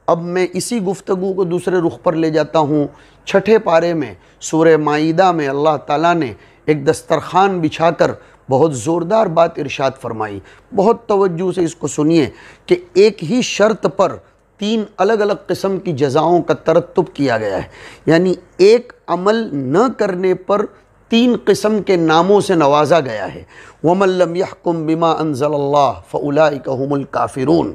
اب میں اسی گفتگو کو دوسرے رخ پر لے جاتا ہوں۔ چھٹے پارے میں سورہ مائدہ میں اللہ تعالیٰ نے ایک دسترخوان بچھا کر بہت زوردار بات ارشاد فرمائی۔ بہت توجہ سے اس کو سنیے کہ ایک ہی شرط پر 3 الگ الگ قسم کی جزاؤں کا ترتب کیا گیا ہے، یعنی ایک عمل نہ کرنے پر 3 قسم کے ناموں سے نوازا گیا ہے۔ وَمَن لَّمْ يَحْكُم بِمَا أَنزَلَ اللَّهُ فَأُولَٰئِكَ هُمُ الْكَافِرُونَ۔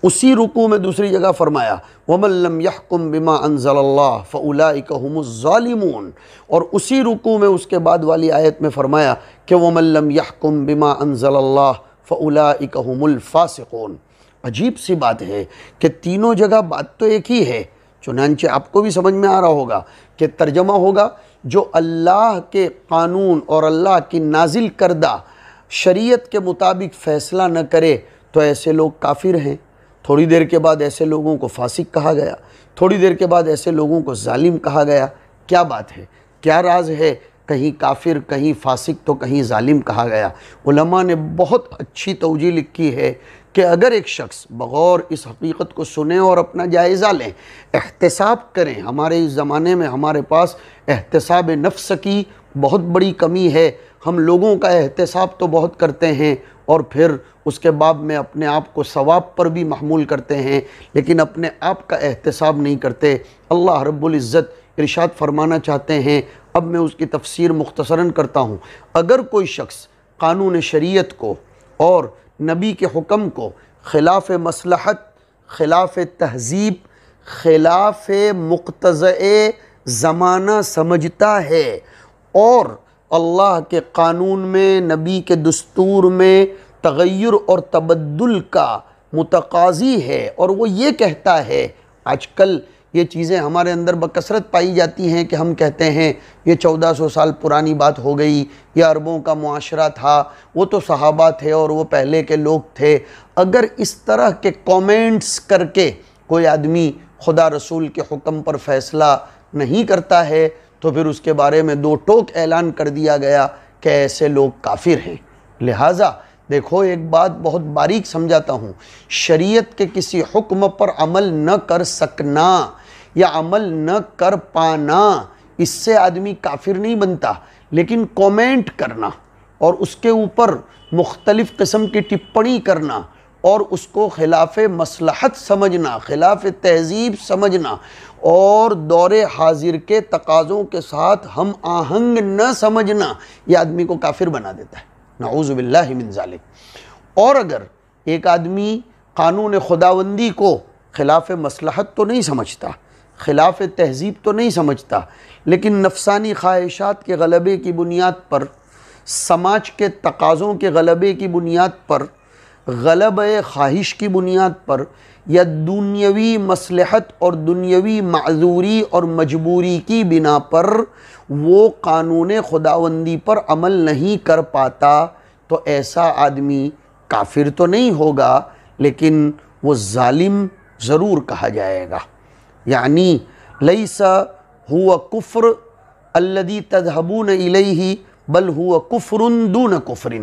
اسی رکوع میں دوسری جگہ فرمایا وَمَن لَّمْ يَحْكُم بِمَا أَنزَلَ اللَّهُ فَأُولَٰئِكَ هُمُ الظَّالِمُونَ، اور اسی رکوع میں اس کے بعد والی آیت میں فرمایا کہ وَمَن لَّمْ يَحْكُم بِمَا أَنزَلَ اللَّهُ فَأُولَٰئِكَ هُمُ الْفَاسِقُونَ۔ عجیب سی بات ہے کہ تینوں جگہ بات تو ایک ہی ہے، چنانچہ آپ کو بھی سمجھ میں آ رہا ہوگا کہ ترجمہ ہوگا جو اللہ کے قانون اور اللہ کی نازل کردہ شریعت کے مطابق فیصلہ نہ کرے تو ایسے لوگ کافر ہیں۔ تھوڑی دیر کے بعد ایسے لوگوں کو فاسق کہا گیا، تھوڑی دیر کے بعد ایسے لوگوں کو ظالم کہا گیا۔ کیا بات ہے، کیا راز ہے؟ کہیں کافر، کہیں فاسق تو کہیں ظالم کہا گیا۔ علماء نے بہت اچھی توجیہ لکھی ہے کہ اگر ایک شخص بغور اس حقیقت کو سنیں اور اپنا جائزہ لیں، احتساب کریں۔ ہمارے اس زمانے میں ہمارے پاس احتساب نفس کی بہت بڑی کمی ہے۔ ہم لوگوں کا احتساب تو بہت کرتے ہیں اور پھر اس کے باب میں اپنے آپ کو ثواب پر بھی محمول کرتے ہیں، لیکن اپنے آپ کا احتساب نہیں کرتے۔ اللہ رب العزت ارشاد فرمانا چاہتے ہیں، اب میں اس کی تفسیر مختصراً کرتا ہوں۔ اگر کوئی شخص قانون شریعت کو اور نبی کے حکم کو خلاف مصلحت، خلاف تہذیب، خلاف مقتضی زمانہ سمجھتا ہے اور اللہ کے قانون میں، نبی کے دستور میں تغیر اور تبدل کا متقاضی ہے، اور وہ یہ کہتا ہے، آج کل یہ چیزیں ہمارے اندر بکثرت پائی جاتی ہیں کہ ہم کہتے ہیں یہ 1400 سال پرانی بات ہو گئی، یہ عربوں کا معاشرہ تھا، وہ تو صحابہ تھے اور وہ پہلے کے لوگ تھے۔ اگر اس طرح کے کومنٹس کر کے کوئی آدمی خدا رسول کے حکم پر فیصلہ نہیں کرتا ہے تو پھر اس کے بارے میں 2 ٹوک اعلان کر دیا گیا کہ ایسے لوگ کافر ہیں۔ لہٰذا دیکھو، ایک بات بہت باریک سمجھاتا ہوں، شریعت کے کسی حکم پر عمل نہ کر سکنا یا عمل نہ کر پانا اس سے آدمی کافر نہیں بنتا، لیکن کومنٹ کرنا اور اس کے اوپر مختلف قسم کی ٹپڑی کرنا اور اس کو خلاف مصلحت سمجھنا، خلاف تہذیب سمجھنا اور دور حاضر کے تقاضوں کے ساتھ ہم آہنگ نہ سمجھنا، یہ آدمی کو کافر بنا دیتا ہے۔ نعوذ باللہ من ذالک۔ اور اگر ایک آدمی قانون خداوندی کو خلاف مصلحت تو نہیں سمجھتا، خلاف تہذیب تو نہیں سمجھتا، لیکن نفسانی خواہشات کے غلبے کی بنیاد پر، سماج کے تقاضوں کے غلبے کی بنیاد پر، غلبہ خواہش کی بنیاد پر، یا دنیاوی مصلحت اور دنیاوی معذوری اور مجبوری کی بنا پر وہ قانون خداوندی پر عمل نہیں کر پاتا، تو ایسا آدمی کافر تو نہیں ہوگا لیکن وہ ظالم ضرور کہا جائے گا۔ یعنی لیس ہوا کفر الذی تذہبون الیہ بل ہوا کفر دون کفر۔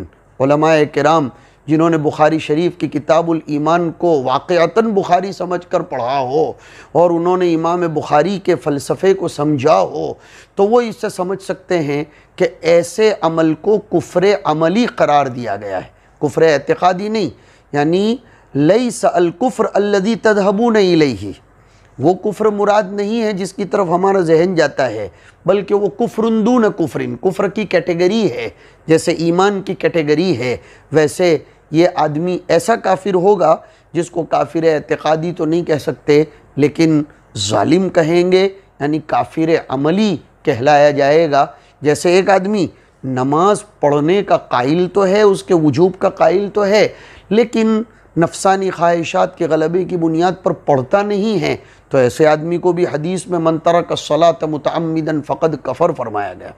علماء کرام جنہوں نے بخاری شریف کی کتاب الایمان کو واقعتاً بخاری سمجھ کر پڑھا ہو اور انہوں نے امام بخاری کے فلسفے کو سمجھا ہو، تو وہ اس سے سمجھ سکتے ہیں کہ ایسے عمل کو کفر عملی قرار دیا گیا ہے، کفر اعتقادی نہیں۔ یعنی لیس الکفر الذی تذہبون الیہ، وہ کفر مراد نہیں ہے جس کی طرف ہمارا ذہن جاتا ہے، بلکہ وہ کفر دون کفر، کفر کی کیٹیگری ہے، جیسے ایمان کی کیٹیگری ہے، ویسے یہ آدمی ایسا کافر ہوگا جس کو کافر اعتقادی تو نہیں کہہ سکتے لیکن ظالم کہیں گے، یعنی کافر عملی کہلایا جائے گا۔ جیسے ایک آدمی نماز پڑھنے کا قائل تو ہے، اس کے وجوب کا قائل تو ہے، لیکن نفسانی خواہشات کے غلبے کی بنیاد پر پڑھتا نہیں ہے، تو ایسے آدمی کو بھی حدیث میں من ترک الصلاۃ متعمدا فقد کفر فرمایا گیا۔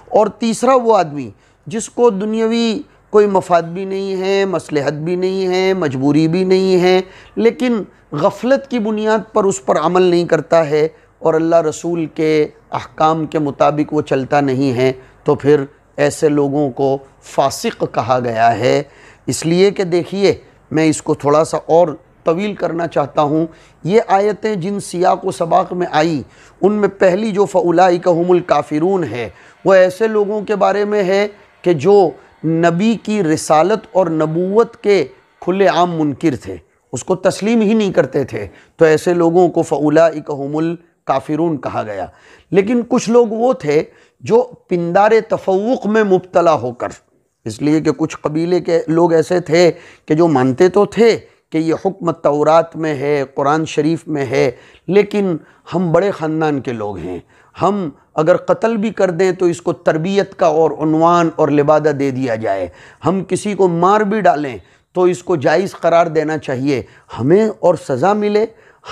اور تیسرا وہ آدمی جس کو دنیاوی کوئی مفاد بھی نہیں ہے، مصلحت بھی نہیں ہے، مجبوری بھی نہیں ہے، لیکن غفلت کی بنیاد پر اس پر عمل نہیں کرتا ہے اور اللہ رسول کے احکام کے مطابق وہ چلتا نہیں ہے، تو پھر ایسے لوگوں کو فاسق کہا گیا ہے۔ اس لیے کہ دیکھیے، میں اس کو تھوڑا سا اور طویل کرنا چاہتا ہوں۔ یہ آیتیں جن سیاق و سباق میں آئی ان میں پہلی جو فَأُولَٰئِکَ هُمُ الْکَافِرُونَ ہے وہ ایسے لوگوں کے بارے میں ہے کہ جو نبی کی رسالت اور نبوت کے کھلے عام منکر تھے، اس کو تسلیم ہی نہیں کرتے تھے، تو ایسے لوگوں کو فَأُولَٰئِکَ هُمُ الْکَافِرُونَ کہا گیا۔ لیکن کچھ لوگ وہ تھے جو پندار تفوق میں مبتلا ہو کر، اس لیے کہ کچھ قبیلے کے لوگ ایسے تھے کہ جو مانتے تو تھے کہ یہ حکم تورات میں ہے، قرآن شریف میں ہے، لیکن ہم بڑے خاندان کے لوگ ہیں، ہم اگر قتل بھی کر دیں تو اس کو تربیت کا اور عنوان اور لبادہ دے دیا جائے، ہم کسی کو مار بھی ڈالیں تو اس کو جائز قرار دینا چاہیے، ہمیں اور سزا ملے،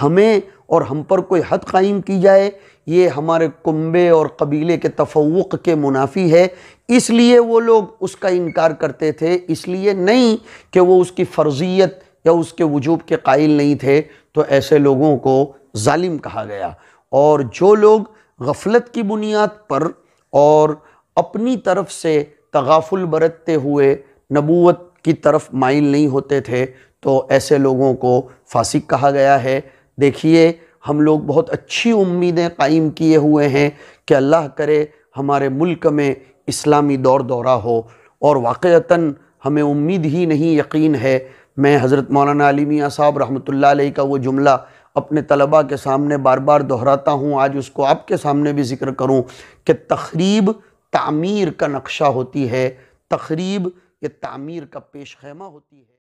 ہمیں اور ہم پر کوئی حد قائم کی جائے، یہ ہمارے کنبے اور قبیلے کے تفوق کے منافی ہے۔ اس لیے وہ لوگ اس کا انکار کرتے تھے، اس لیے نہیں کہ وہ اس کی فرضیت یا اس کے وجوب کے قائل نہیں تھے، تو ایسے لوگوں کو ظالم کہا گیا۔ اور جو لوگ غفلت کی بنیاد پر اور اپنی طرف سے تغافل برتتے ہوئے نبوت کی طرف مائل نہیں ہوتے تھے تو ایسے لوگوں کو فاسق کہا گیا ہے۔ دیکھیے ہم لوگ بہت اچھی امیدیں قائم کیے ہوئے ہیں کہ اللہ کرے ہمارے ملک میں اسلامی دور دورہ ہو، اور واقعتاً ہمیں امید ہی نہیں یقین ہے۔ میں حضرت مولانا علی میاں صاحب رحمۃ اللہ علیہ کا وہ جملہ اپنے طلباء کے سامنے بار بار دہراتا ہوں، آج اس کو آپ کے سامنے بھی ذکر کروں کہ تخریب تعمیر کا نقشہ ہوتی ہے، تخریب یہ تعمیر کا پیش خیمہ ہوتی ہے۔